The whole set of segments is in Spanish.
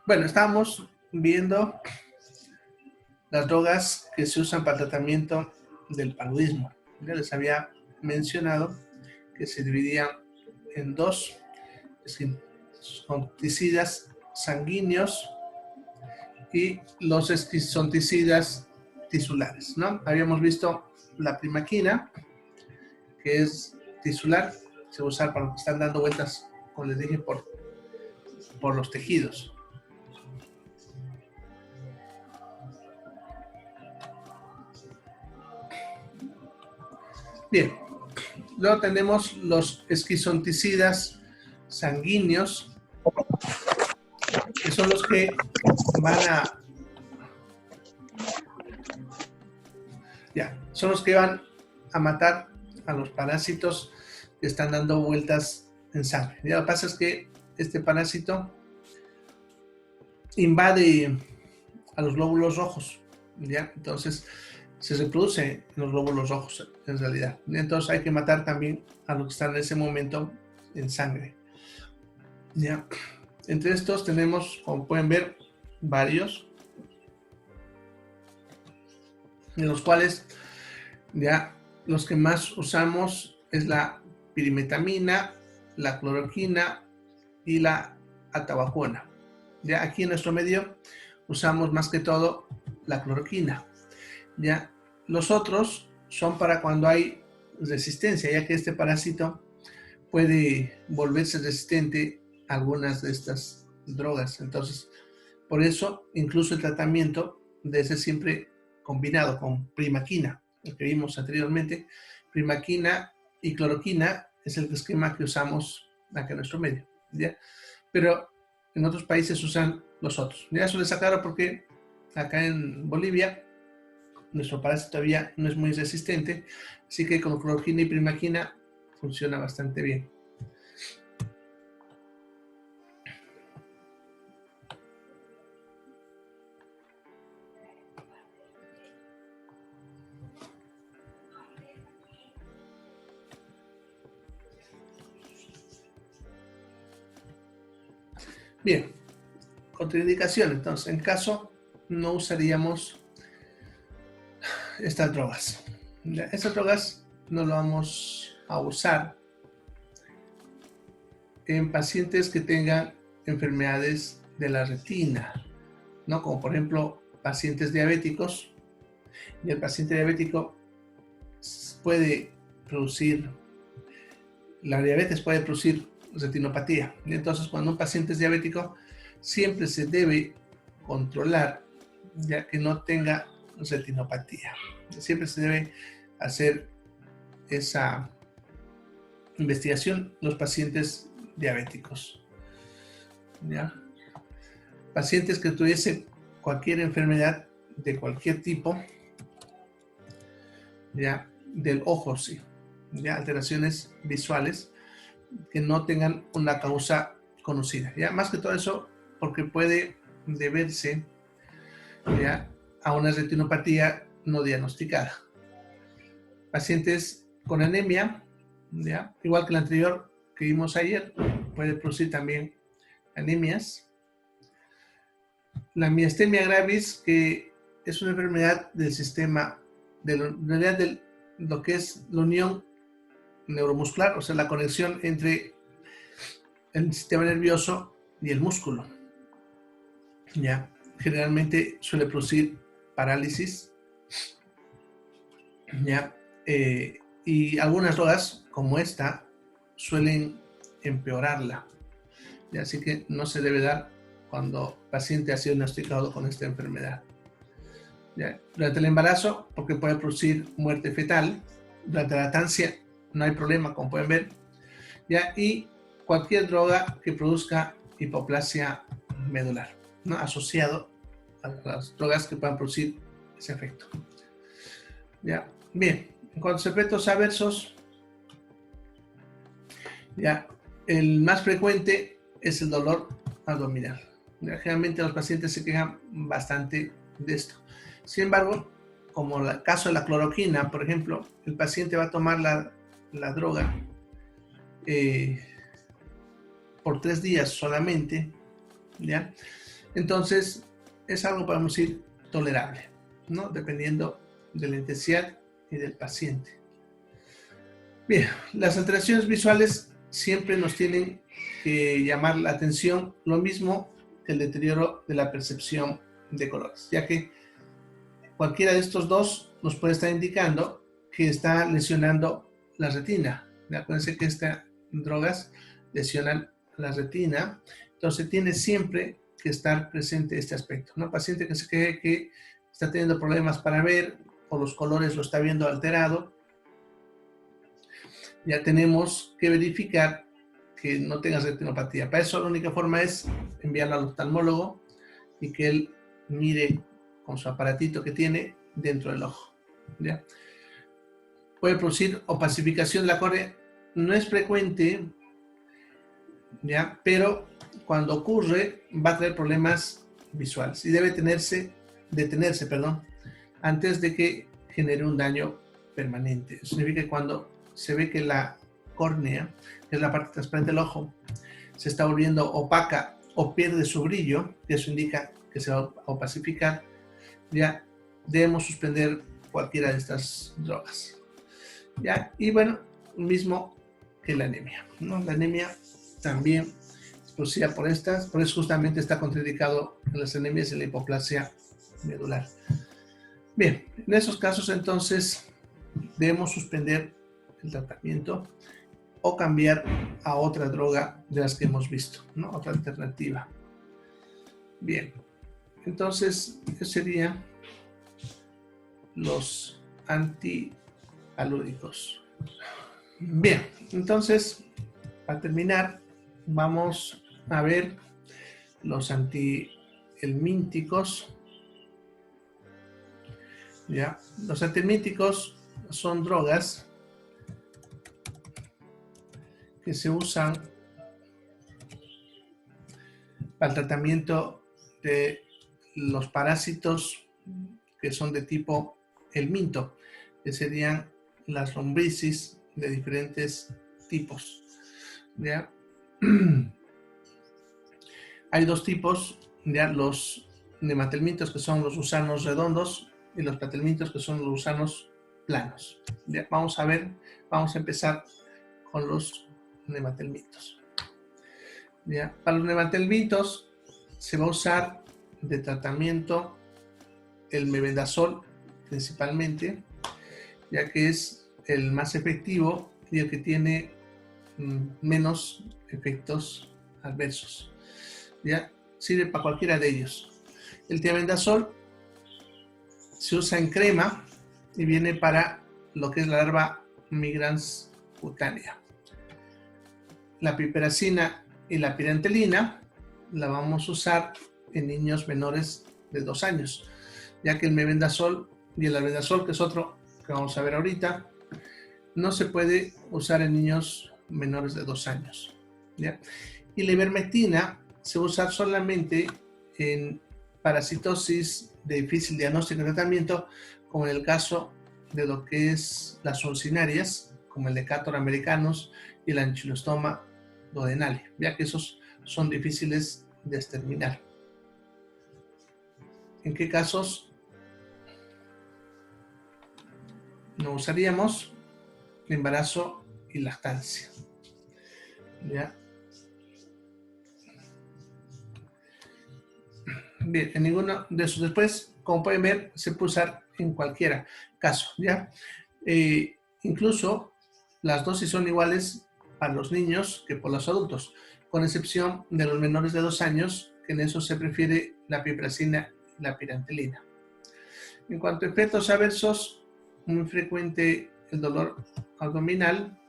Bueno, estamos viendo las drogas que se usan para el tratamiento del paludismo. Ya les había mencionado que se dividían en dos: esquizonticidas sanguíneos y los esquizonticidas tisulares, ¿no? Habíamos visto la primaquina, que es tisular, se usa para los que están dando vueltas, como les dije, por los tejidos. Bien, luego tenemos los esquizonticidas sanguíneos, que son los que van a matar a los parásitos que están dando vueltas en sangre. Ya, lo que pasa es que este parásito invade a los glóbulos rojos, ¿ya? Entonces se reproduce en los glóbulos rojos en realidad. Entonces hay que matar también a los que están en ese momento en sangre, ¿ya? Entre estos tenemos, como pueden ver, varios, en los cuales ya los que más usamos es la pirimetamina, la cloroquina y la atabacuona. Ya aquí en nuestro medio usamos más que todo la cloroquina. Ya los otros son para cuando hay resistencia, ya que este parásito puede volverse resistente a algunas de estas drogas. Entonces, por eso incluso el tratamiento debe ser siempre combinado con primaquina, el que vimos anteriormente. Primaquina y cloroquina es el esquema que usamos acá en nuestro medio, ¿ya? Pero en otros países usan los otros. Ya eso les aclaro porque acá en Bolivia nuestro parásito todavía no es muy resistente, así que con cloroquina y primaquina funciona bastante bien. Bien, contraindicación. Entonces, en caso no usaríamos estas drogas. Estas drogas no lo vamos a usar en pacientes que tengan enfermedades de la retina, ¿no? Como por ejemplo pacientes diabéticos. Y el paciente diabético puede producir, la diabetes puede producir retinopatía. Y entonces cuando un paciente es diabético, siempre se debe controlar ya que no tenga retinopatía. Siempre se debe hacer esa investigación en los pacientes diabéticos, ¿ya? Pacientes que tuviesen cualquier enfermedad de cualquier tipo, ya, del ojo, sí, ya, alteraciones visuales que no tengan una causa conocida, ya, más que todo eso porque puede deberse, ya, a una retinopatía no diagnosticada. Pacientes con anemia, ya, igual que el anterior que vimos ayer, puede producir también anemias. La miastenia gravis, que es una enfermedad del sistema, de lo que es la unión neuromuscular, o sea, la conexión entre el sistema nervioso y el músculo. Ya, generalmente suele producir parálisis, ya, y algunas drogas como esta suelen empeorarla, ya, así que no se debe dar cuando el paciente ha sido diagnosticado con esta enfermedad. ¿Ya? Durante el embarazo, porque puede producir muerte fetal. Durante la lactancia no hay problema, como pueden ver, ¿ya? Y cualquier droga que produzca hipoplasia medular, ¿no? Asociado a las drogas que puedan producir ese efecto, ¿ya? Bien, en cuanto a efectos adversos, ¿ya? El más frecuente es el dolor abdominal. ¿Ya? Generalmente los pacientes se quejan bastante de esto. Sin embargo, como el caso de la cloroquina, por ejemplo, el paciente va a tomar la droga por 3 días solamente, ¿ya? Entonces, es algo, podemos decir, tolerable, ¿no? Dependiendo de la intensidad y del paciente. Bien, las alteraciones visuales siempre nos tienen que llamar la atención, lo mismo que el deterioro de la percepción de colores, ya que cualquiera de estos dos nos puede estar indicando que está lesionando la retina. Acuérdense que estas drogas lesionan la retina, entonces tiene siempre que estar presente este aspecto. Un paciente que se cree que está teniendo problemas para ver o los colores lo está viendo alterado, ya tenemos que verificar que no tenga retinopatía. Para eso la única forma es enviarlo al oftalmólogo y que él mire con su aparatito que tiene dentro del ojo, ¿ya? Puede producir opacificación de la córnea, no es frecuente, ¿ya? Pero cuando ocurre va a traer problemas visuales y debe detenerse, antes de que genere un daño permanente. Eso significa que cuando se ve que la córnea, que es la parte transparente del ojo, se está volviendo opaca o pierde su brillo, y eso indica que se va a opacificar, ya debemos suspender cualquiera de estas drogas. ¿Ya? Y bueno, mismo que la anemia, ¿no? La anemia también es producida por estas, por eso justamente está contraindicado en las anemias y la hipoplasia medular. Bien, en esos casos entonces debemos suspender el tratamiento o cambiar a otra droga de las que hemos visto, ¿no? Otra alternativa. Bien, entonces, ¿qué serían los antialúdicos? Bien, entonces, para terminar, vamos a ver los antihelmínticos. ¿Ya? Los antihelmínticos son drogas que se usan para el tratamiento de los parásitos que son de tipo helminto, que serían las lombrices de diferentes tipos, ¿ya? Hay dos tipos, ¿ya? Los nematelmintos, que son los gusanos redondos, y los platelmintos, que son los gusanos planos. ¿Ya? Vamos a empezar con los nematelmintos. ¿Ya? Para los nematelmintos se va a usar de tratamiento el mebendazol principalmente, ya que es el más efectivo y el que tiene menos efectos adversos. ¿Ya? Sirve para cualquiera de ellos. El tiabendazol se usa en crema y viene para lo que es la larva migrans cutánea. La piperacina y la pirantelina la vamos a usar en niños menores de 2 años, ya que el mebendazol y el albendazol, que es otro que vamos a ver ahorita, no se puede usar en niños menores de 2 años. ¿Ya? Y la ivermectina se usa solamente en parasitosis de difícil diagnóstico y tratamiento, como en el caso de lo que es las ulcinarias, como el Decatur americanus y el Ankylostoma duodenale, ya que esos son difíciles de exterminar. ¿En qué casos no usaríamos? Embarazo y lactancia. ¿Ya? Bien, en ninguno de esos después, como pueden ver, se puede usar en cualquier caso, ¿ya? Incluso las dosis son iguales para los niños que por los adultos, con excepción de los menores de 2 años, que en eso se prefiere la piperacina y la pirantelina. En cuanto a efectos adversos, muy frecuente el dolor abdominal,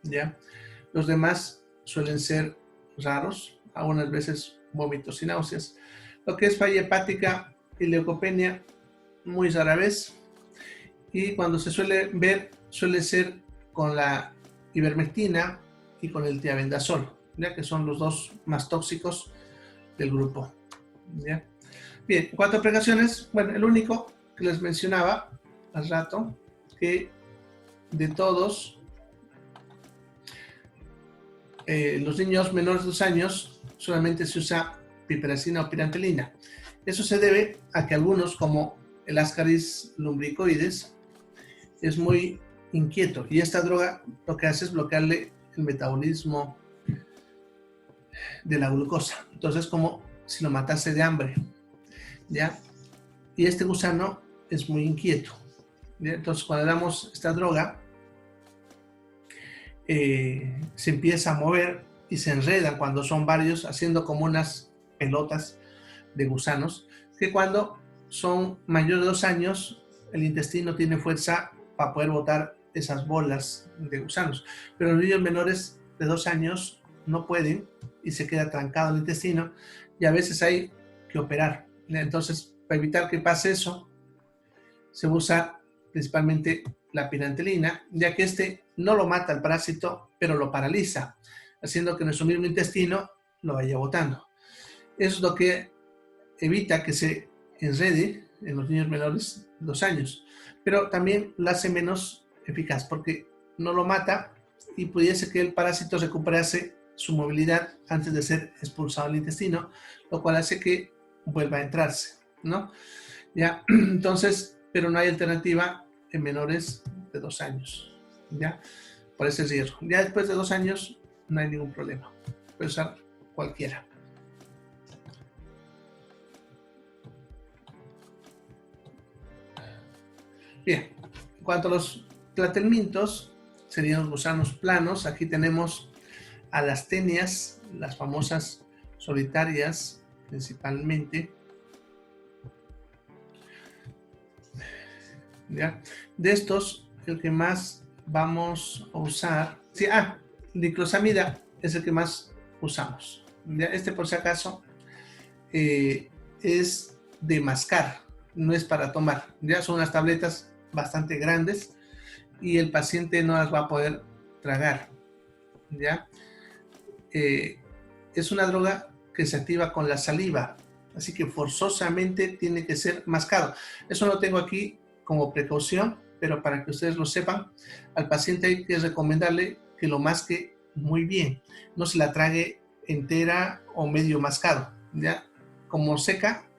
¿ya? Los demás suelen ser raros, algunas veces vómitos y náuseas. Lo que es falla hepática y leucopenia, muy rara vez. Y cuando se suele ver, suele ser con la ivermectina y con el tiabendazol, ya que son los dos más tóxicos del grupo. ¿Ya? Bien, en cuanto a aplicaciones, bueno, el único que les mencionaba hace rato, que de todos los niños menores de 2 años solamente se usa piperacina o pirantelina. Eso se debe a que algunos, como el Ascaris lumbricoides, es muy inquieto y esta droga lo que hace es bloquearle el metabolismo de la glucosa. Entonces, como si lo matase de hambre, ¿ya? Y este gusano es muy inquieto, ¿ya? Entonces, cuando damos esta droga, se empieza a mover y se enredan cuando son varios, haciendo como unas pelotas de gusanos, que cuando son mayores de 2 años, el intestino tiene fuerza para poder botar esas bolas de gusanos. Pero los niños menores de 2 años no pueden y se queda trancado el intestino y a veces hay que operar. Entonces, para evitar que pase eso, se usa principalmente la pirantelina, ya que este no lo mata al parásito, pero lo paraliza, haciendo que nuestro mismo intestino lo vaya botando. Eso es lo que evita que se enrede en los niños menores de 2 años, pero también lo hace menos eficaz porque no lo mata y pudiese que el parásito recuperase su movilidad antes de ser expulsado del intestino, lo cual hace que vuelva a entrarse, ¿no? ¿Ya? Entonces, pero no hay alternativa en menores de 2 años, ¿ya? Por ese riesgo. Ya después de 2 años no hay ningún problema. Puede usar cualquiera. Bien, en cuanto a los platelmintos, serían los gusanos planos. Aquí tenemos a las tenias, las famosas solitarias principalmente. ¿Ya? De estos, el que más vamos a usar, sí, diclosamida es el que más usamos. ¿Ya? Este, por si acaso, es de mascar, no es para tomar. Ya son unas tabletas bastante grandes y el paciente no las va a poder tragar. ¿Ya? Es una droga que se activa con la saliva, así que forzosamente tiene que ser mascado. Eso lo tengo aquí como precaución, pero para que ustedes lo sepan, al paciente hay que recomendarle que lo masque muy bien, no se la trague entera o medio mascado, ¿ya? Como seca,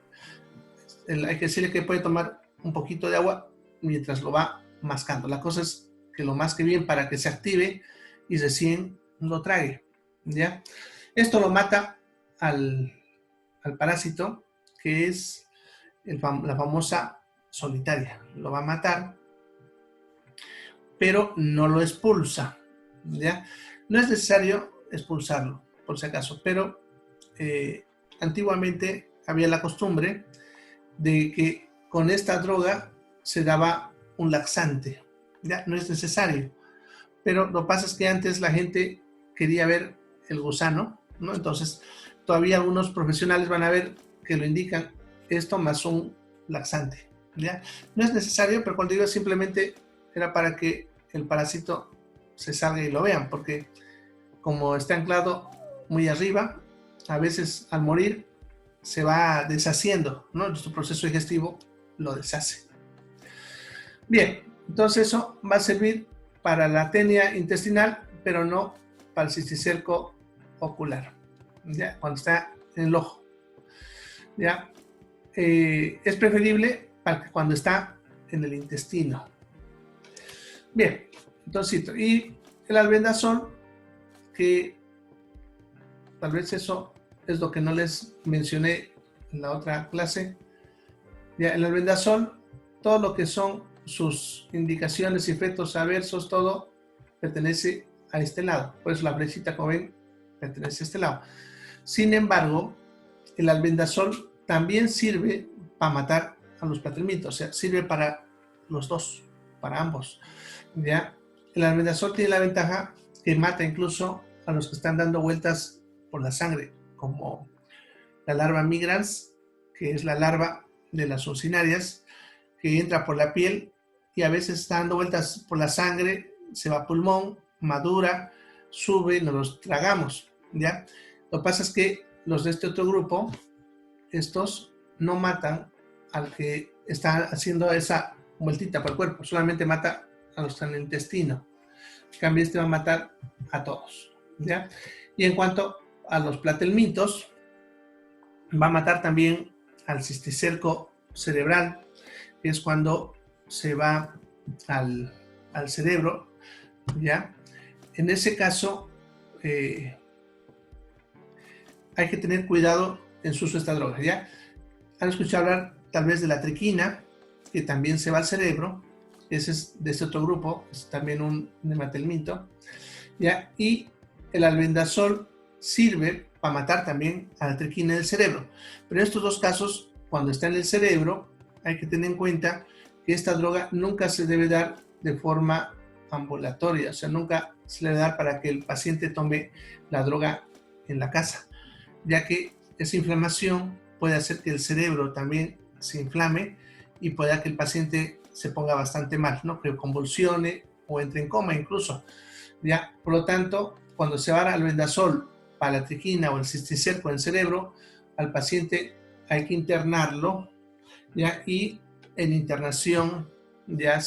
hay que decirle que puede tomar un poquito de agua mientras lo va mascando. La cosa es que lo masque bien para que se active y recién lo trague, ¿ya? Esto lo mata al parásito, que es la famosa solitaria. Lo va a matar, pero no lo expulsa, ¿ya? No es necesario expulsarlo, por si acaso, pero antiguamente había la costumbre de que con esta droga se daba un laxante, ¿ya? No es necesario, pero lo que pasa es que antes la gente quería ver el gusano, ¿no? Entonces, todavía algunos profesionales van a ver que lo indican esto más un laxante, ¿ya? No es necesario, pero cuando digo simplemente era para que el parásito se salga y lo vean, porque como está anclado muy arriba, a veces al morir se va deshaciendo, ¿no? Nuestro proceso digestivo lo deshace. Bien, entonces eso va a servir para la tenia intestinal, pero no para el cisticerco ocular, ¿ya? Cuando está en el ojo, ¿ya? Es preferible para cuando está en el intestino. Bien, entonces, y el albendazol, que tal vez eso es lo que no les mencioné en la otra clase. Ya, el albendazol, todo lo que son sus indicaciones y efectos adversos, todo pertenece a este lado. Por eso la flechita, como ven, pertenece a este lado. Sin embargo, el albendazol también sirve para matar a los platelmintos, o sea, sirve para los dos, para ambos. ¿Ya? El albendazol tiene la ventaja que mata incluso a los que están dando vueltas por la sangre, como la larva migrans, que es la larva de las ursinarias, que entra por la piel y a veces está dando vueltas por la sangre, se va a pulmón, madura, sube, nos los tragamos, ¿ya? Lo que pasa es que los de este otro grupo, estos no matan al que está haciendo esa vueltita por el cuerpo, solamente mata a los que están en el intestino. En cambio, este va a matar a todos, ¿ya? Y en cuanto a los platelmitos, va a matar también al cisticerco cerebral, que es cuando se va al cerebro, ¿ya? En ese caso, hay que tener cuidado en su uso de esta droga, ¿ya? Han escuchado hablar tal vez de la triquina, que también se va al cerebro. Ese es de este otro grupo, es también un nematelminto, ¿ya? Y el albendazol sirve para matar también a la triquina del cerebro. Pero en estos dos casos, cuando está en el cerebro, hay que tener en cuenta que esta droga nunca se debe dar de forma ambulatoria, o sea, nunca se le debe dar para que el paciente tome la droga en la casa, ya que esa inflamación puede hacer que el cerebro también se inflame y pueda que el paciente se ponga bastante mal, ¿no? Que convulsione o entre en coma incluso, ¿ya? Por lo tanto, cuando se va al albendazol para la triquina o el cisticerco en el cerebro, al paciente hay que internarlo, ¿ya? Y en internación ya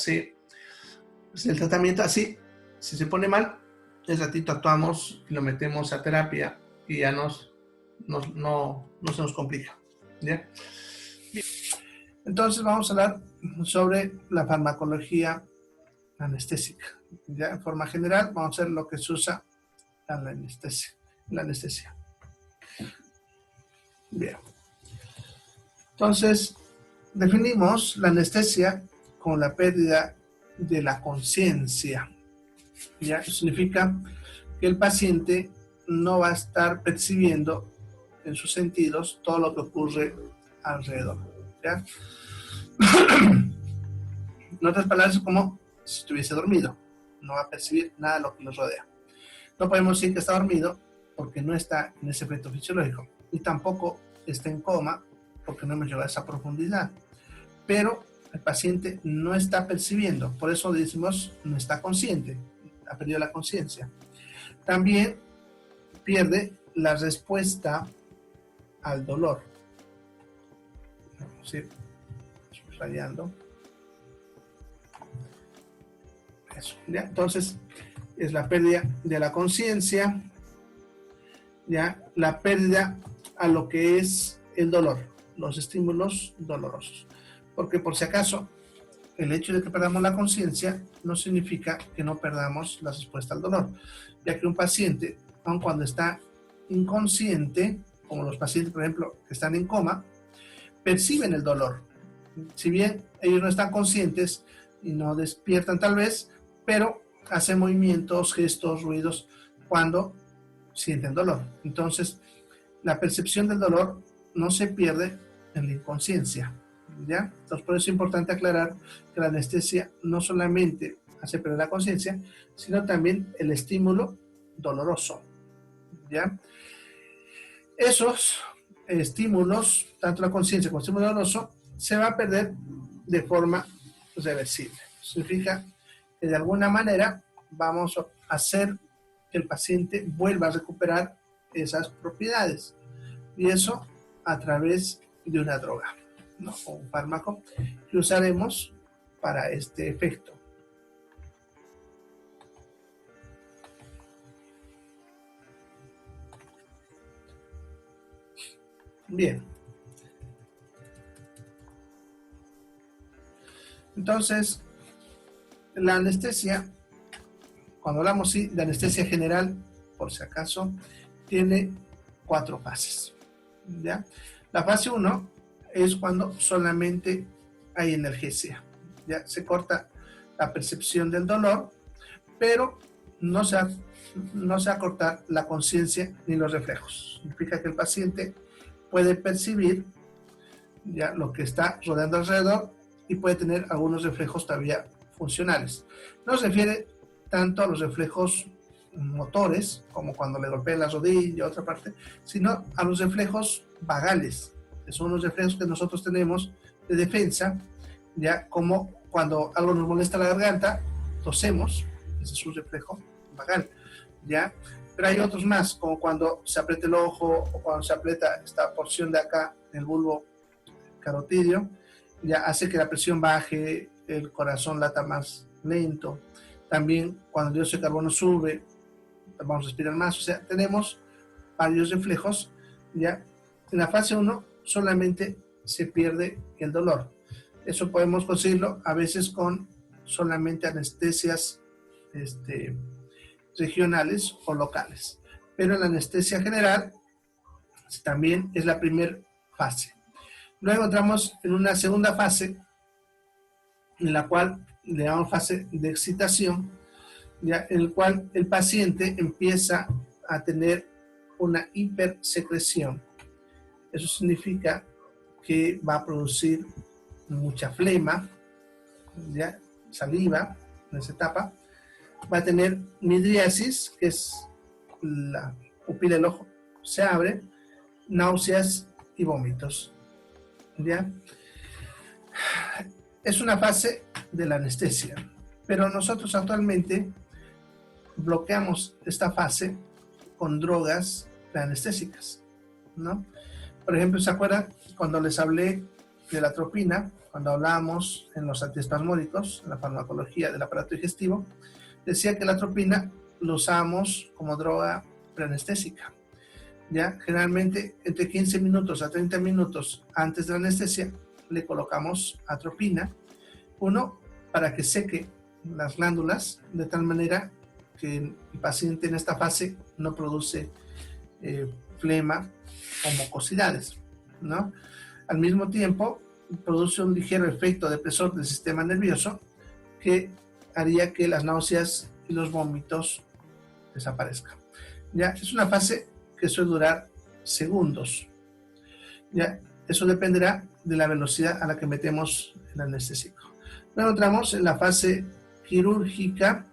el tratamiento así, si se pone mal, el ratito actuamos y lo metemos a terapia y ya no se nos complica, ¿ya? Bien. Entonces vamos a hablar sobre la farmacología anestésica, ¿ya? En forma general vamos a ver lo que se usa en la anestesia. Bien. Entonces, definimos la anestesia como la pérdida de la conciencia, ¿ya? Eso significa que el paciente no va a estar percibiendo en sus sentidos todo lo que ocurre alrededor, ¿ya? En otras palabras, es como si estuviese dormido, no va a percibir nada de lo que nos rodea. No podemos decir que está dormido porque no está en ese efecto fisiológico, y tampoco está en coma porque no hemos llegado a esa profundidad. Pero el paciente no está percibiendo, por eso decimos no está consciente, ha perdido la conciencia. También pierde la respuesta al dolor. Sí, rayando. Eso, ¿ya? Entonces, es la pérdida de la conciencia, ¿ya? La pérdida a lo que es el dolor, los estímulos dolorosos. Porque por si acaso, el hecho de que perdamos la conciencia no significa que no perdamos la respuesta al dolor, ya que un paciente, aun cuando está inconsciente, como los pacientes, por ejemplo, que están en coma, perciben el dolor. Si bien ellos no están conscientes y no despiertan tal vez, pero hacen movimientos, gestos, ruidos cuando sienten dolor. Entonces, la percepción del dolor no se pierde en la inconsciencia, ¿ya? Entonces, por eso es importante aclarar que la anestesia no solamente hace perder la conciencia, sino también el estímulo doloroso, ¿ya? Esos estímulos, tanto la conciencia como el estímulo doloroso, se va a perder de forma reversible. Significa que de alguna manera vamos a hacer que el paciente vuelva a recuperar esas propiedades. Y eso a través de una droga, ¿no? O un fármaco que usaremos para este efecto. Bien. Entonces, la anestesia, cuando hablamos de anestesia general, por si acaso, tiene 4 fases, ¿ya? La fase 1 es cuando solamente hay analgesia, ¿ya? Se corta la percepción del dolor, pero no se va a cortar la conciencia ni los reflejos. Significa que el paciente puede percibir ya lo que está rodeando alrededor y puede tener algunos reflejos todavía funcionales. No se refiere tanto a los reflejos motores, como cuando le golpea la rodilla o otra parte, sino a los reflejos vagales, que son los reflejos que nosotros tenemos de defensa, ya como cuando algo nos molesta la garganta, tosemos, ese es un reflejo vagal, ya. Pero hay otros más, como cuando se aprieta el ojo o cuando se aprieta esta porción de acá, el bulbo carotidio, ya hace que la presión baje, el corazón lata más lento. También cuando el dióxido de carbono sube, vamos a respirar más, o sea, tenemos varios reflejos, ¿ya? En la fase 1 solamente se pierde el dolor. Eso podemos conseguirlo a veces con solamente anestesias regionales o locales. Pero en la anestesia general también es la primera fase. Luego entramos en una segunda fase, en la cual le llamamos fase de excitación, ¿ya? En el cual el paciente empieza a tener una hipersecreción. Eso significa que va a producir mucha flema, ¿ya? Saliva en esa etapa. Va a tener midriasis, que es la pupila del ojo se abre, náuseas y vómitos, ¿ya? Es una fase de la anestesia, pero nosotros actualmente bloqueamos esta fase con drogas preanestésicas, ¿no? Por ejemplo, ¿se acuerdan cuando les hablé de la atropina? Cuando hablábamos en los antiespasmódicos, en la farmacología del aparato digestivo, decía que la atropina lo usamos como droga preanestésica. ¿Ya? Generalmente entre 15 minutos a 30 minutos antes de la anestesia le colocamos atropina, uno, para que seque las glándulas de tal manera que el paciente en esta fase no produce flema o mucosidades, ¿no? Al mismo tiempo produce un ligero efecto depresor del sistema nervioso que haría que las náuseas y los vómitos desaparezcan. ¿Ya? Es una fase que suele durar segundos. ¿Ya? Eso dependerá de la velocidad a la que metemos el anestésico. Luego entramos en la fase quirúrgica,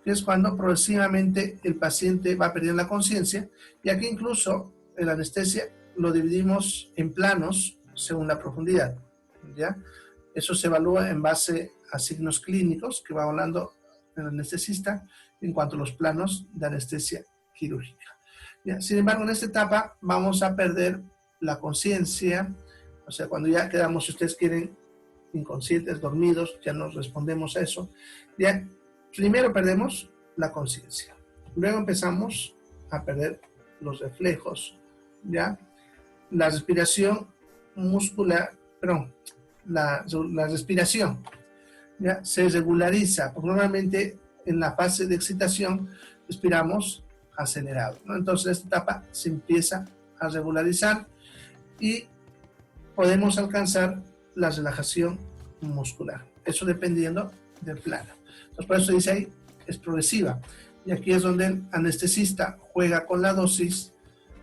que es cuando progresivamente el paciente va perdiendo la conciencia, y aquí incluso la anestesia lo dividimos en planos según la profundidad, ¿ya? Eso se evalúa en base a signos clínicos que va hablando el anestesista en cuanto a los planos de anestesia quirúrgica. ¿Ya? Sin embargo, en esta etapa vamos a perder la conciencia, o sea, cuando ya quedamos, si ustedes quieren, inconscientes, dormidos, ya nos respondemos a eso, ya primero perdemos la conciencia, luego empezamos a perder los reflejos, ya la respiración muscular, perdón, la respiración ya se regulariza, porque normalmente en la fase de excitación respiramos acelerado, ¿no? Entonces esta etapa se empieza a regularizar y podemos alcanzar la relajación muscular, eso dependiendo del plano. Entonces por eso dice ahí, es progresiva, y aquí es donde el anestesista juega con la dosis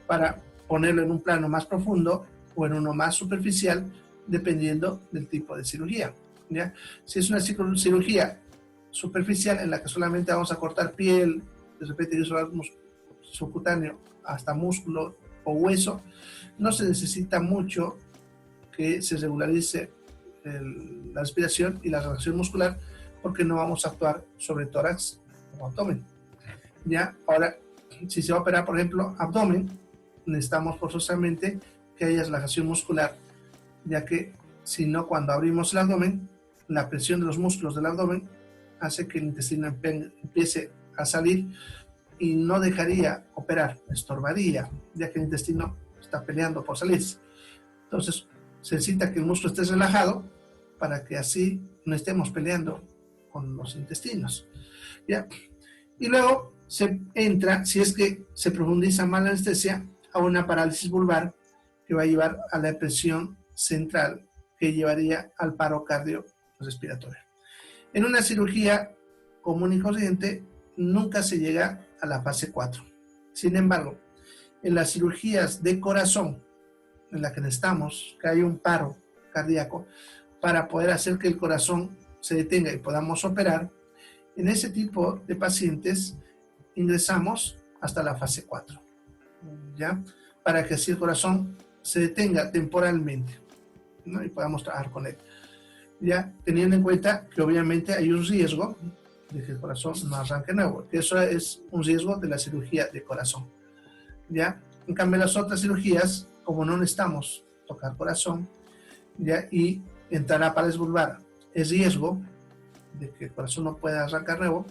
para ponerlo en un plano más profundo o en uno más superficial, dependiendo del tipo de cirugía, ¿ya? Si es una cirugía superficial en la que solamente vamos a cortar piel, de repente subcutáneo hasta músculo o hueso, no se necesita mucho que se regularice la respiración y la relajación muscular, porque no vamos a actuar sobre tórax o abdomen, ¿ya? Ahora, si se va a operar, por ejemplo, abdomen, necesitamos forzosamente que haya relajación muscular, ya que si no, cuando abrimos el abdomen, la presión de los músculos del abdomen hace que el intestino empiece a salir y no dejaría operar, estorbaría, ya que el intestino está peleando por salirse. Entonces, se necesita que el músculo esté relajado para que así no estemos peleando con los intestinos, ¿ya? Y luego se entra, si es que se profundiza más la anestesia, a una parálisis vulvar que va a llevar a la depresión central, que llevaría al paro cardiorrespiratorio. En una cirugía común y corriente nunca se llega a la fase 4. Sin embargo, en las cirugías de corazón, en la que necesitamos que haya un paro cardíaco para poder hacer que el corazón se detenga y podamos operar, en ese tipo de pacientes ingresamos hasta la fase 4, ¿ya? Para que así el corazón se detenga temporalmente, ¿no? Y podamos trabajar con él, ya teniendo en cuenta que obviamente hay un riesgo de que el corazón no arranque nuevo, que eso es un riesgo de la cirugía de corazón, ¿ya? En cambio, las otras cirugías, como no necesitamos tocar corazón, ¿ya? Y entrar a parálisis vulvar es riesgo de que el corazón no pueda arrancar nuevo,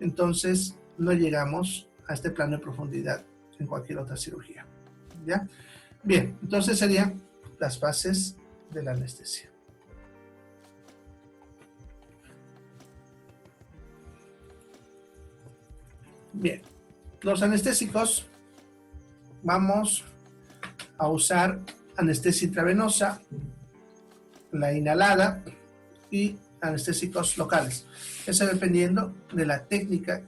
entonces no llegamos a este plano de profundidad en cualquier otra cirugía. ¿Ya? Bien, entonces serían las fases de la anestesia. Bien, los anestésicos, vamos a usar anestesia intravenosa, la inhalada y anestésicos locales. Eso dependiendo de la técnica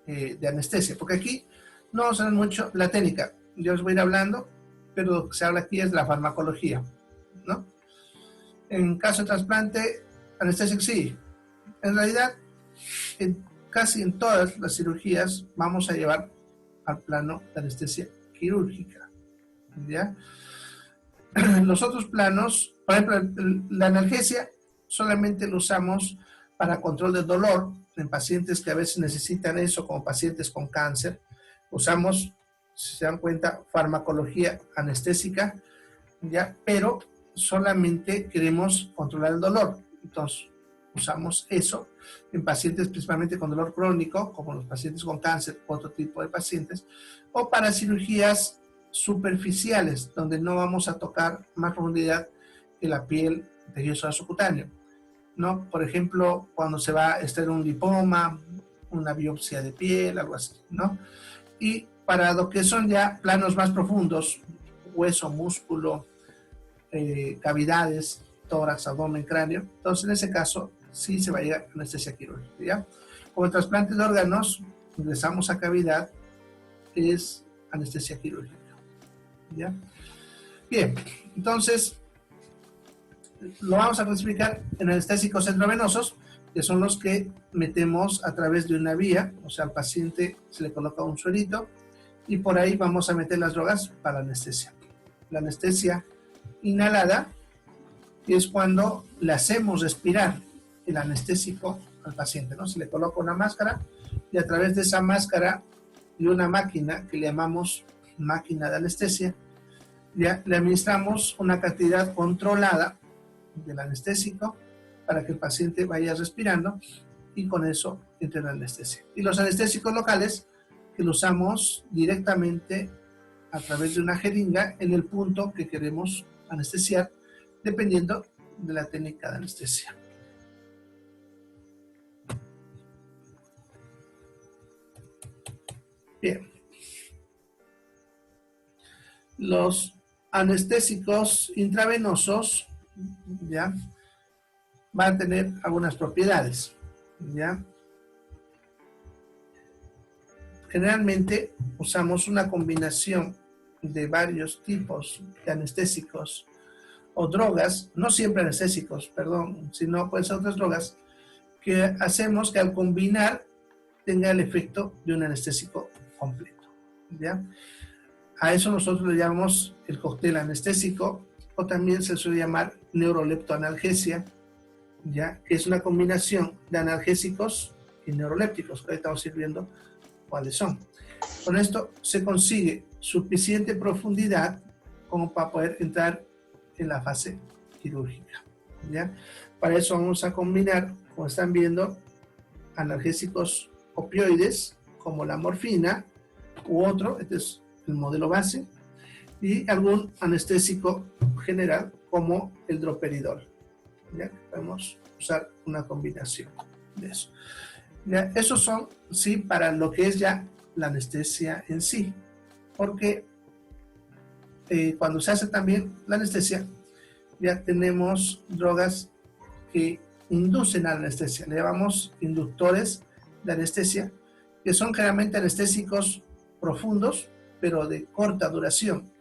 de anestesia, porque aquí no vamos a ver mucho la técnica. Yo os voy a ir hablando, pero lo que se habla aquí es de la farmacología, ¿no? En caso de trasplante, anestesia sí. En realidad, casi en todas las cirugías vamos a llevar al plano de anestesia quirúrgica, ¿ya? Los otros planos, por ejemplo, la analgesia solamente lo usamos para control del dolor en pacientes que a veces necesitan eso, como pacientes con cáncer. Usamos, si se dan cuenta, farmacología anestésica, ¿ya? Pero solamente queremos controlar el dolor. Entonces, usamos eso en pacientes principalmente con dolor crónico, como los pacientes con cáncer, otro tipo de pacientes, o para cirugías superficiales, donde no vamos a tocar más profundidad que la piel, tejido subcutáneo, ¿no? Por ejemplo, cuando se va a extraer un lipoma, una biopsia de piel, algo así, ¿no? Y para lo que son ya planos más profundos, hueso, músculo, cavidades, tórax, abdomen, cráneo, entonces en ese caso sí se va a llegar a anestesia quirúrgica, ¿ya? Como el trasplante de órganos, ingresamos a cavidad, es anestesia quirúrgica, ¿ya? Bien, entonces lo vamos a clasificar en anestésicos endovenosos, que son los que metemos a través de una vía, o sea, al paciente se le coloca un suerito y por ahí vamos a meter las drogas para la anestesia. La anestesia inhalada es cuando le hacemos respirar el anestésico al paciente, ¿no? Se le coloca una máscara y a través de esa máscara y una máquina que le llamamos máquina de anestesia, ya le administramos una cantidad controlada del anestésico para que el paciente vaya respirando y con eso entre en la anestesia. Y los anestésicos locales que los usamos directamente a través de una jeringa en el punto que queremos anestesiar, dependiendo de la técnica de anestesia. Bien. Los anestésicos intravenosos, ¿ya?, van a tener algunas propiedades, ¿ya? Generalmente usamos una combinación de varios tipos de anestésicos o drogas, no siempre anestésicos, perdón, sino pueden ser otras drogas, que hacemos que al combinar tenga el efecto de un anestésico completo, ¿ya? A eso nosotros le llamamos el cóctel anestésico, o también se suele llamar neuroleptoanalgesia, ¿ya?, que es una combinación de analgésicos y neurolépticos, que ahorita estamos viendo cuáles son. Con esto se consigue suficiente profundidad como para poder entrar en la fase quirúrgica, ¿ya? Para eso vamos a combinar, como están viendo, analgésicos opioides como la morfina u otro, este es el modelo base, y algún anestésico general como el droperidol, ¿ya? Podemos usar una combinación de eso, ¿ya? Esos son, sí, para lo que es ya la anestesia en sí, porque cuando se hace también la anestesia, ya tenemos drogas que inducen a la anestesia, le llamamos inductores de anestesia, que son generalmente anestésicos profundos, pero de corta duración.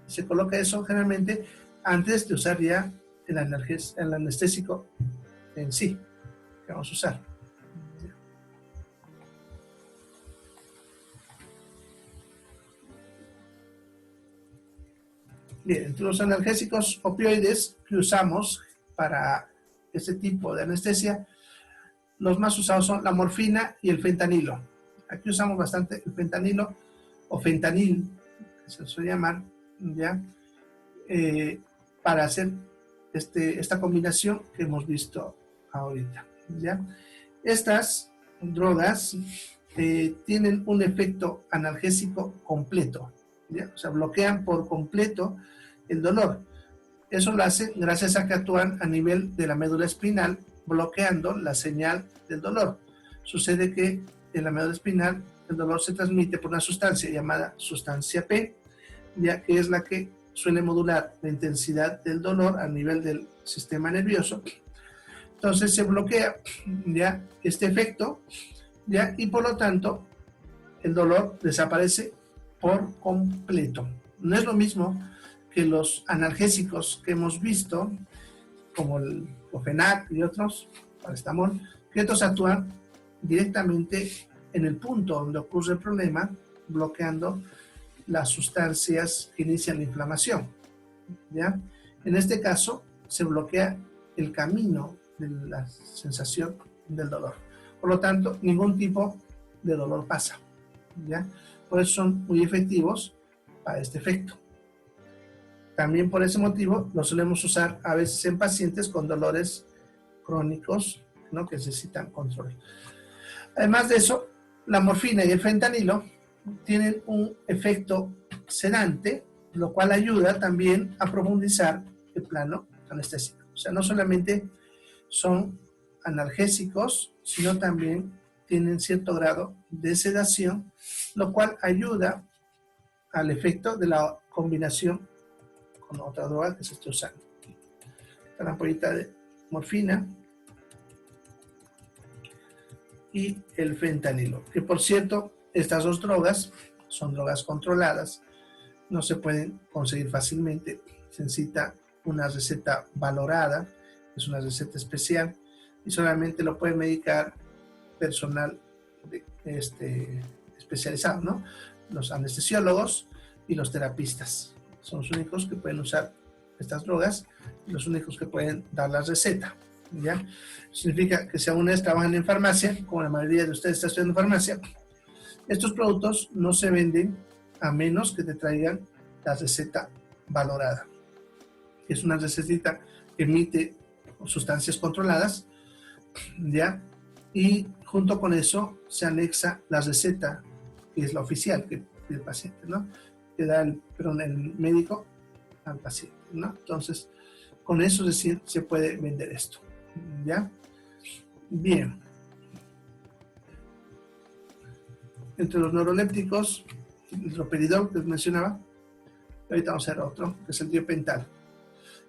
Se coloca eso generalmente antes de usar ya el anestésico en sí, que vamos a usar. Bien, entre los analgésicos opioides que usamos para este tipo de anestesia, los más usados son la morfina y el fentanilo. Aquí usamos bastante el fentanilo o fentanil, que se suele llamar, ¿ya?, para hacer esta combinación que hemos visto ahorita, ¿ya? Estas drogas tienen un efecto analgésico completo, ¿ya? O sea, bloquean por completo el dolor. Eso lo hacen gracias a que actúan a nivel de la médula espinal, bloqueando la señal del dolor. Sucede que en la médula espinal el dolor se transmite por una sustancia llamada sustancia P, ya que es la que suele modular la intensidad del dolor a nivel del sistema nervioso. Entonces se bloquea ya este efecto, ya, y por lo tanto el dolor desaparece por completo. No es lo mismo que los analgésicos que hemos visto, como el Clofenac y otros, paracetamol, que estos actúan directamente en el punto donde ocurre el problema, bloqueando las sustancias que inician la inflamación, ¿ya? En este caso, se bloquea el camino de la sensación del dolor. Por lo tanto, ningún tipo de dolor pasa, ¿ya? Por eso son muy efectivos para este efecto. También por ese motivo lo solemos usar a veces en pacientes con dolores crónicos, ¿no?, que necesitan control. Además de eso, la morfina y el fentanilo tienen un efecto sedante, lo cual ayuda también a profundizar el plano anestésico. O sea, no solamente son analgésicos, sino también tienen cierto grado de sedación, lo cual ayuda al efecto de la combinación con otra droga que se está usando. Una ampollita de morfina y el fentanilo, que por cierto, estas dos drogas son drogas controladas, no se pueden conseguir fácilmente, se necesita una receta valorada, es una receta especial y solamente lo puede medicar personal especializado, ¿no? Los anestesiólogos y los terapistas son los únicos que pueden usar estas drogas y los únicos que pueden dar la receta, ¿ya? Significa que si aún trabajan en farmacia, como la mayoría de ustedes está estudiando farmacia, estos productos no se venden a menos que te traigan la receta valorada. Es una recetita que emite sustancias controladas, ¿ya? Y junto con eso se anexa la receta, que es la oficial que del paciente, ¿no? Que da el médico al paciente, ¿no? Entonces, con eso se puede vender esto, ¿ya? Bien. Entre los neurolépticos, el droperidol que les mencionaba, ahorita vamos a ver otro, que es el tiopental.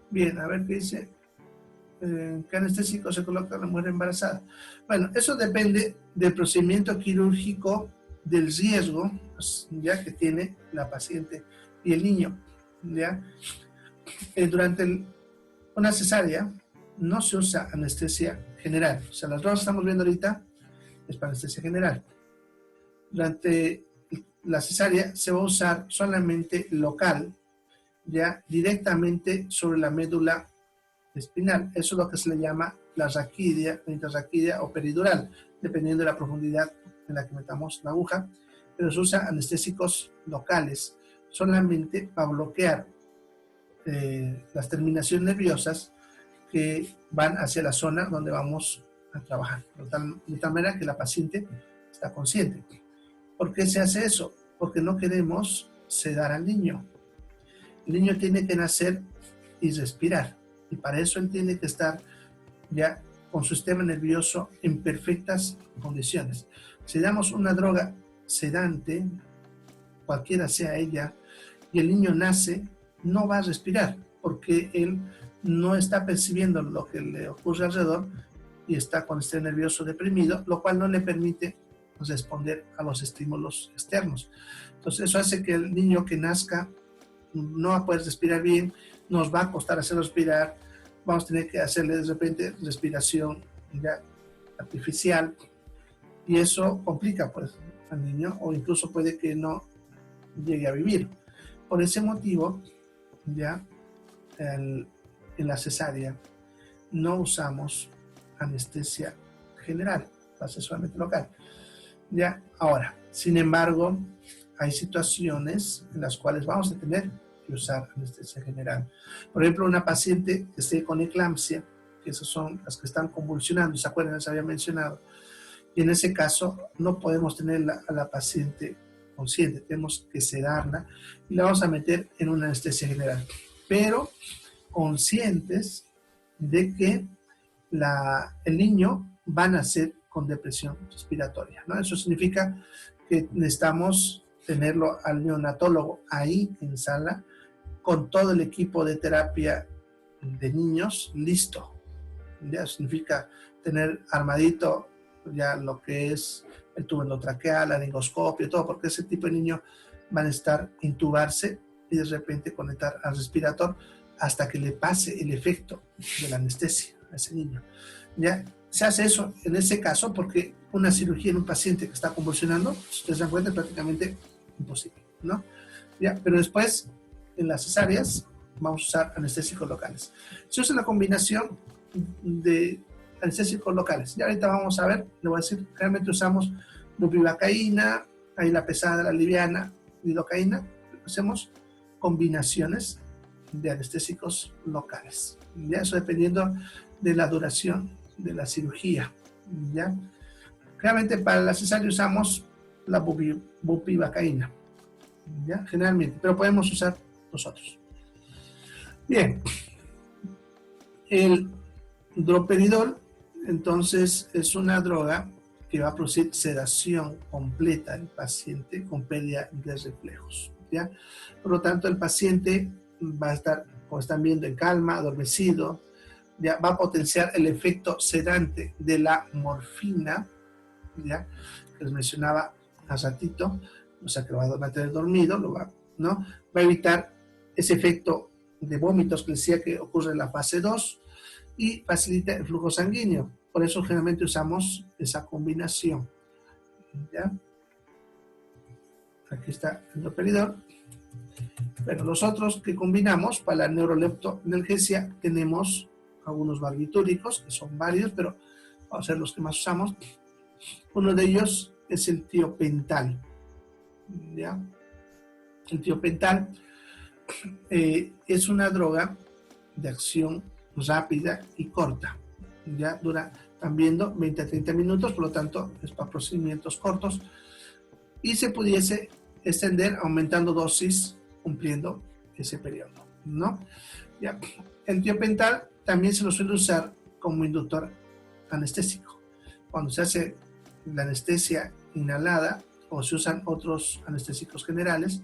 Bien, a ver qué dice. ¿Qué anestésico se coloca a la mujer embarazada? Bueno, eso depende del procedimiento quirúrgico, del riesgo, ya, que tiene la paciente y el niño, ¿ya? Durante una cesárea no se usa anestesia general. O sea, las drogas que estamos viendo ahorita es para anestesia general. Durante la cesárea se va a usar solamente local, ya, directamente sobre la médula espinal. Eso es lo que se le llama la raquidia, la intrarraquídea o peridural, dependiendo de la profundidad en la que metamos la aguja, pero se usa anestésicos locales, solamente para bloquear las terminaciones nerviosas que van hacia la zona donde vamos a trabajar, de tal manera que la paciente está consciente. ¿Por qué se hace eso? Porque no queremos sedar al niño. El niño tiene que nacer y respirar, y para eso él tiene que estar ya con su sistema nervioso en perfectas condiciones. Si damos una droga sedante, cualquiera sea ella, y el niño nace, no va a respirar, porque él no está percibiendo lo que le ocurre alrededor y está con este nervioso deprimido, lo cual no le permite responder a los estímulos externos. Entonces eso hace que el niño que nazca no va a poder respirar bien, nos va a costar hacerlo respirar, vamos a tener que hacerle de repente respiración ya artificial, y eso complica pues al niño, o incluso puede que no llegue a vivir. Por ese motivo, ya en la cesárea no usamos anestesia general, va a ser solamente local. Ya, ahora, sin embargo, hay situaciones en las cuales vamos a tener que usar anestesia general. Por ejemplo, una paciente que esté con eclampsia, que esas son las que están convulsionando, ¿se acuerdan? Les había mencionado, Y en ese caso no podemos tener a la paciente consciente, tenemos que sedarla y la vamos a meter en una anestesia general, pero conscientes de que el niño va a nacer con depresión respiratoria, ¿no? Eso significa que necesitamos tenerlo al neonatólogo ahí en sala con todo el equipo de terapia de niños listo. Ya significa tener armadito ya lo que es el tubo endotraqueal, la laringoscopio, todo, porque ese tipo de niños van a estar intubarse y de repente conectar al respirador hasta que le pase el efecto de la anestesia a ese niño. Ya se hace eso en ese caso porque una cirugía en un paciente que está convulsionando, si ustedes se dan cuenta, es prácticamente imposible, ¿no? Ya, pero después, en las cesáreas, vamos a usar anestésicos locales. Se usa la combinación de anestésicos locales. Y ahorita vamos a ver, le voy a decir, realmente usamos bupivacaína, ahí la pesada, la liviana, lidocaína. Hacemos combinaciones de anestésicos locales. Ya eso dependiendo de la duración de la cirugía. ¿Ya? Realmente para la cesárea usamos la bupivacaína. ¿Ya? Generalmente, pero podemos usar nosotros. Bien. El droperidol, entonces, es una droga que va a producir sedación completa del paciente con pérdida de reflejos. ¿Ya? Por lo tanto, el paciente va a estar, como están viendo, en calma, adormecido, ya va a potenciar el efecto sedante de la morfina, ya, que les mencionaba hace ratito, o sea que lo va a mantener dormido, ¿no? Va a evitar ese efecto de vómitos que decía que ocurre en la fase 2 y facilita el flujo sanguíneo. Por eso generalmente usamos esa combinación. ¿Ya? Aquí está el droperidol. Pero los otros que combinamos para la neuroleptoanalgesia tenemos algunos barbitúricos, que son varios, pero vamos a ver los que más usamos. Uno de ellos es el tiopental. ¿Ya? El tiopental es una droga de acción rápida y corta. Ya dura, están viendo, 20 a 30 minutos, por lo tanto es para procedimientos cortos y se pudiese extender aumentando dosis cumpliendo ese periodo, ¿no? Ya. El tiopental también se lo suele usar como inductor anestésico. Cuando se hace la anestesia inhalada o se usan otros anestésicos generales,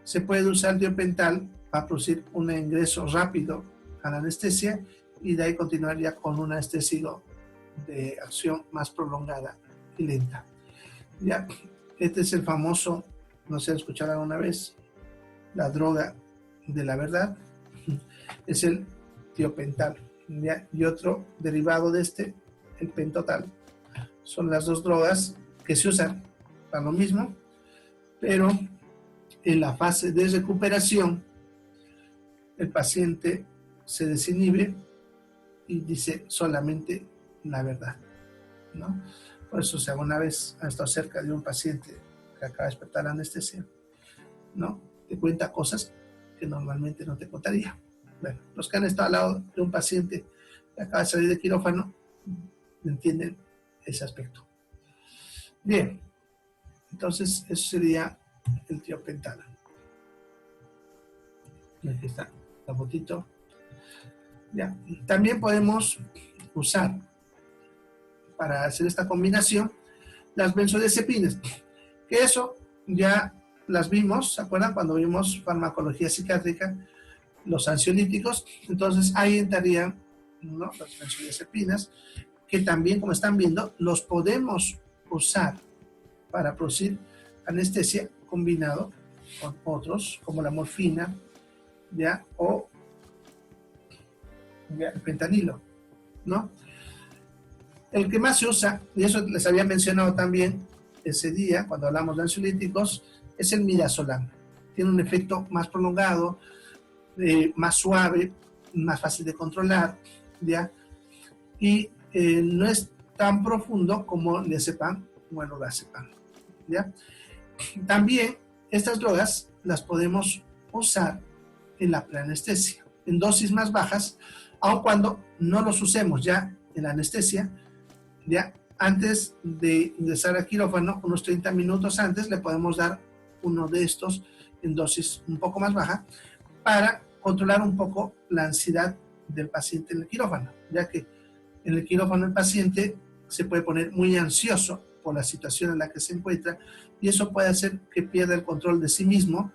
se puede usar tiopental para producir un ingreso rápido a la anestesia y de ahí continuar ya con un anestésico de acción más prolongada y lenta. Ya, este es el famoso, no sé, escuchar alguna vez, la droga de la verdad, es el tiopental. ¿Ya? Y otro derivado de este, el pentotal. Son las dos drogas que se usan para lo mismo, pero en la fase de recuperación, el paciente se desinhibe y dice solamente la verdad, ¿no? Por eso, si alguna vez has estado cerca de un paciente que acaba de despertar la anestesia, ¿no? Te cuenta cosas que normalmente no te contaría. Bueno, los que han estado al lado de un paciente que acaba de salir de quirófano entienden ese aspecto. Bien, entonces eso sería el tiopental. Aquí está la fotito. Ya. También podemos usar para hacer esta combinación las benzodiazepinas, que eso ya las vimos, ¿se acuerdan? Cuando vimos farmacología psiquiátrica, los ansiolíticos, entonces ahí entrarían, ¿no?, las benzodiazepinas, que también, como están viendo, los podemos usar para producir anestesia combinado con otros, como la morfina, ¿ya? O ¿ya? El fentanilo, ¿no? El que más se usa, y eso les había mencionado también ese día, cuando hablamos de ansiolíticos, es el midazolam. Tiene un efecto más prolongado, más suave, más fácil de controlar, ¿ya? Y no es tan profundo como el diazepam o el lorazepam, ¿ya? También estas drogas las podemos usar en la preanestesia, en dosis más bajas, aun cuando no los usemos ya en la anestesia, ya antes de ingresar al quirófano, unos 30 minutos antes, le podemos dar uno de estos en dosis un poco más baja para controlar un poco la ansiedad del paciente en el quirófano, ya que en el quirófano el paciente se puede poner muy ansioso por la situación en la que se encuentra y eso puede hacer que pierda el control de sí mismo,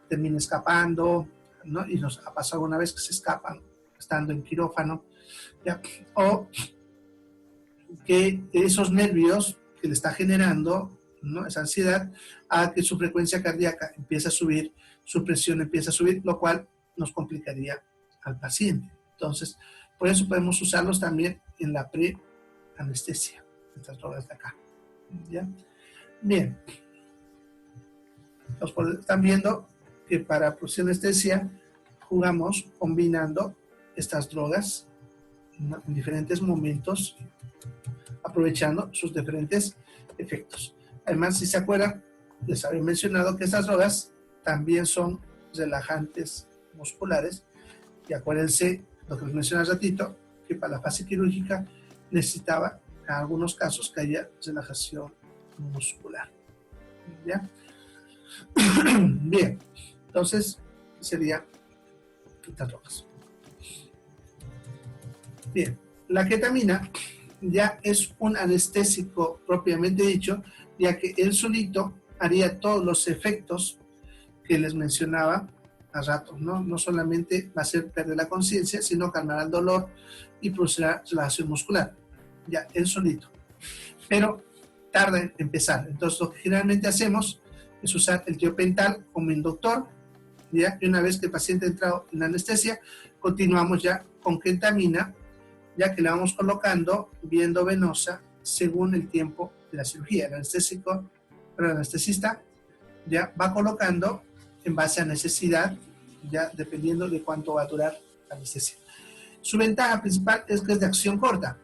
termine escapando, ¿no? Y nos ha pasado una vez que se escapan estando en quirófano, ¿ya? O que esos nervios que le está generando, ¿no?, esa ansiedad, a que su frecuencia cardíaca empiece a subir, su presión empieza a subir, lo cual nos complicaría al paciente. Entonces, por eso podemos usarlos también en la pre-anestesia, estas drogas de acá. ¿Ya? Bien. Entonces, están viendo que para anestesia jugamos combinando estas drogas, ¿no?, en diferentes momentos, aprovechando sus diferentes efectos. Además, si se acuerdan, les había mencionado que estas drogas también son relajantes musculares. Y acuérdense, lo que les mencioné hace ratito, que para la fase quirúrgica necesitaba, en algunos casos, que haya relajación muscular. ¿Ya? Bien, entonces sería estas drogas. Bien, la ketamina ya es un anestésico propiamente dicho, ya que él solito haría todos los efectos que les mencionaba hace rato, ¿no? No solamente va a hacer perder la conciencia, sino calmar el dolor y producirá relajación muscular, ya, él solito. Pero tarda en empezar. Entonces, lo que generalmente hacemos es usar el tiopental como inductor, ¿ya? Y una vez que el paciente ha entrado en anestesia, continuamos ya con ketamina, ya que la vamos colocando viendo venosa según el tiempo de la cirugía. El anestesista ya va colocando en base a necesidad, ya dependiendo de cuánto va a durar la anestesia. Su ventaja principal es que es de acción corta.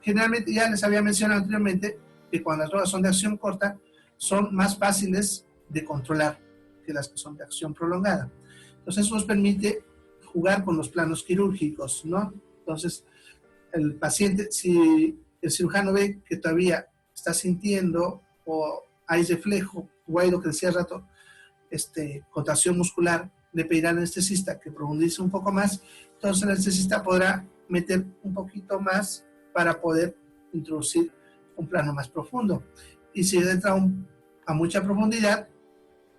Generalmente, ya les había mencionado anteriormente, que cuando las drogas son de acción corta, son más fáciles de controlar que las que son de acción prolongada. Entonces, eso nos permite jugar con los planos quirúrgicos, ¿no? Entonces, el paciente, si el cirujano ve que todavía está sintiendo o hay reflejo o hay lo que decía hace rato, contracción muscular, le pedirá al anestesista que profundice un poco más, entonces el anestesista podrá meter un poquito más para poder introducir un plano más profundo. Y si entra a mucha profundidad,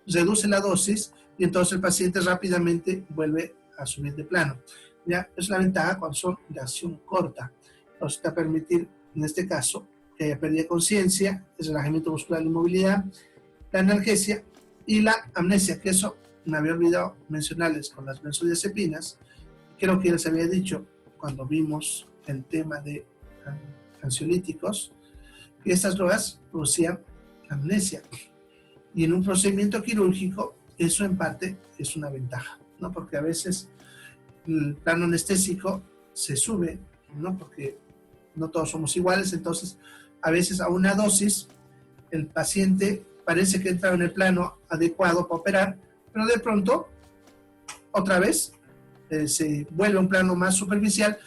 reduce la dosis y entonces el paciente rápidamente vuelve a subir de plano. Ya es la ventaja cuando son de acción corta. Nos va a permitir, en este caso, que haya pérdida de conciencia, el relajamiento muscular y movilidad, la analgesia y la amnesia, que eso me había olvidado mencionarles con las benzodiazepinas. Creo que les había dicho cuando vimos el tema de ansiolíticos, que estas drogas producían amnesia. Y en un procedimiento quirúrgico, eso en parte es una ventaja, ¿no? Porque a veces el plano anestésico se sube, ¿no? Porque no todos somos iguales, entonces a veces a una dosis el paciente parece que entra en el plano adecuado para operar, pero de pronto otra vez se vuelve un plano más superficial,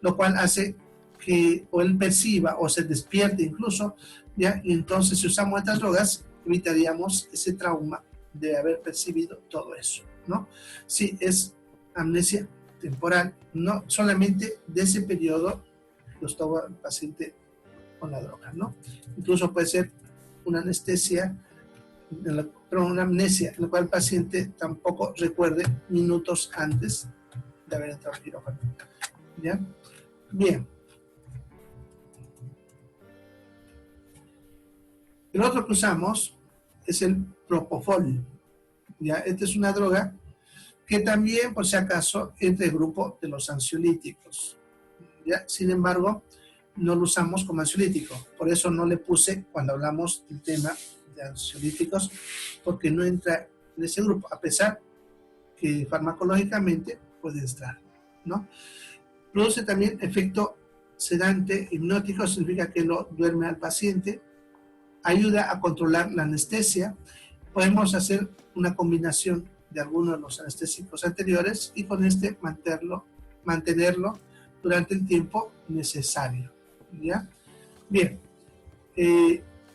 lo cual hace que o él perciba o se despierte incluso, ¿ya? Y entonces si usamos estas drogas evitaríamos ese trauma de haber percibido todo eso, ¿no? Sí, es amnesia temporal, no solamente de ese periodo que estuvo el paciente con la droga, ¿no? Incluso puede ser una anestesia, pero una amnesia en la cual el paciente tampoco recuerde minutos antes de haber entrado al quirófano. ¿Ya? Bien. El otro que usamos es el propofol. ¿Ya? Esta es una droga que también, por si acaso, entra el grupo de los ansiolíticos. ¿Ya? Sin embargo, no lo usamos como ansiolítico. Por eso no le puse cuando hablamos del tema de ansiolíticos, porque no entra en ese grupo, a pesar que farmacológicamente puede entrar, ¿no? Produce también efecto sedante, hipnótico, significa que lo duerme al paciente, ayuda a controlar la anestesia. Podemos hacer una combinación de algunos de los anestésicos anteriores y con mantenerlo durante el tiempo necesario, ¿ya? Bien,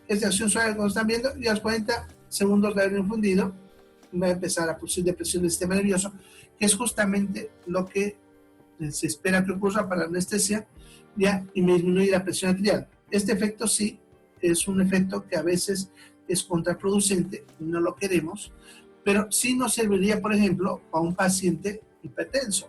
es de acción suave, como están viendo, y a los 40 segundos de haber infundido va a empezar a producir depresión del sistema nervioso, que es justamente lo que se espera que ocurra para la anestesia, ya, y me disminuye la presión arterial. Este efecto sí es un efecto que a veces es contraproducente, no lo queremos, pero sí nos serviría, por ejemplo, para un paciente hipertenso,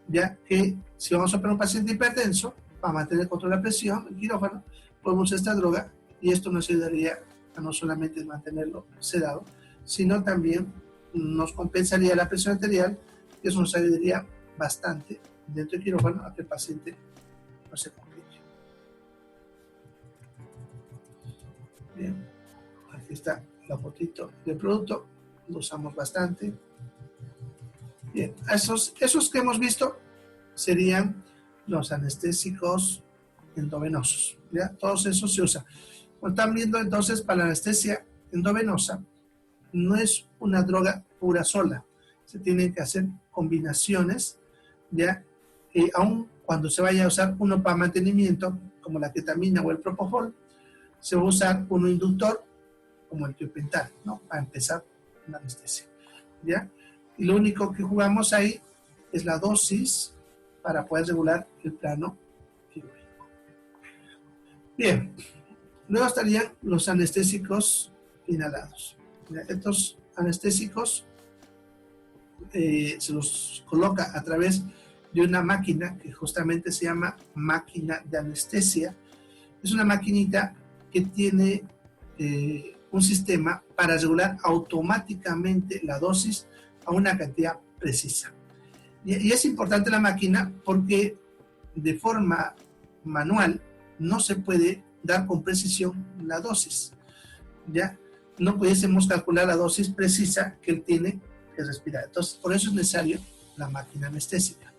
ya que si vamos a operar un paciente hipertenso, para mantener el control de la presión, el quirófano, podemos usar esta droga y esto nos ayudaría a no solamente mantenerlo sedado, sino también nos compensaría la presión arterial, y eso nos ayudaría bastante dentro del quirófano a que el paciente no se complique. Bien, aquí está la fotito del producto, lo usamos bastante. Bien, esos que hemos visto serían los anestésicos endovenosos, ¿ya? Todos esos se usan. Como están viendo, entonces, para la anestesia endovenosa, no es una droga pura sola. Se tienen que hacer combinaciones, ¿ya? Aun cuando se vaya a usar uno para mantenimiento, como la ketamina o el propofol, se va a usar uno inductor, como el tiopental, ¿no? Para empezar la anestesia, ¿ya? Y lo único que jugamos ahí es la dosis para poder regular el plano quirúrgico. Bien, luego estarían los anestésicos inhalados. Estos anestésicos se los coloca a través de una máquina que justamente se llama máquina de anestesia. Es una maquinita que tiene un sistema para regular automáticamente la dosis a una cantidad precisa. Y es importante la máquina porque de forma manual no se puede dar con precisión la dosis, ¿ya? No pudiésemos calcular la dosis precisa que él tiene que respirar. Entonces, por eso es necesario la máquina anestésica.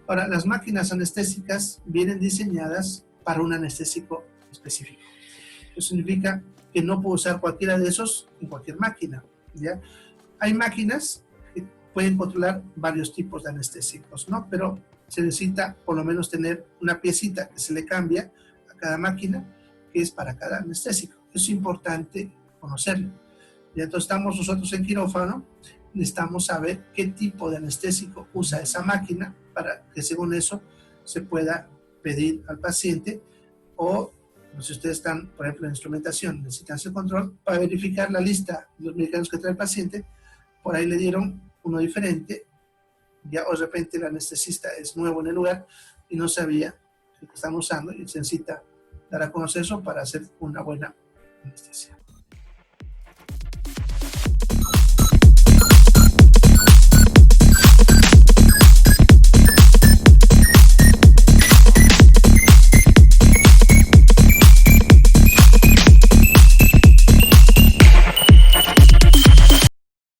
Ahora, las máquinas anestésicas vienen diseñadas para un anestésico específico. Eso significa que no puedo usar cualquiera de esos en cualquier máquina, ¿ya? Hay máquinas que pueden controlar varios tipos de anestésicos, ¿no? Pero se necesita por lo menos tener una piecita que se le cambia a cada máquina, que es para cada anestésico. Eso es importante conocerlo. Y entonces estamos nosotros en quirófano, necesitamos saber qué tipo de anestésico usa esa máquina para que según eso se pueda pedir al paciente, o si ustedes están, por ejemplo, en instrumentación, necesitan hacer control para verificar la lista de los medicamentos que trae el paciente, por ahí le dieron uno diferente, ya o de repente el anestesista es nuevo en el lugar y no sabía el que están usando y se necesita dar a conocer eso para hacer una buena anestesia.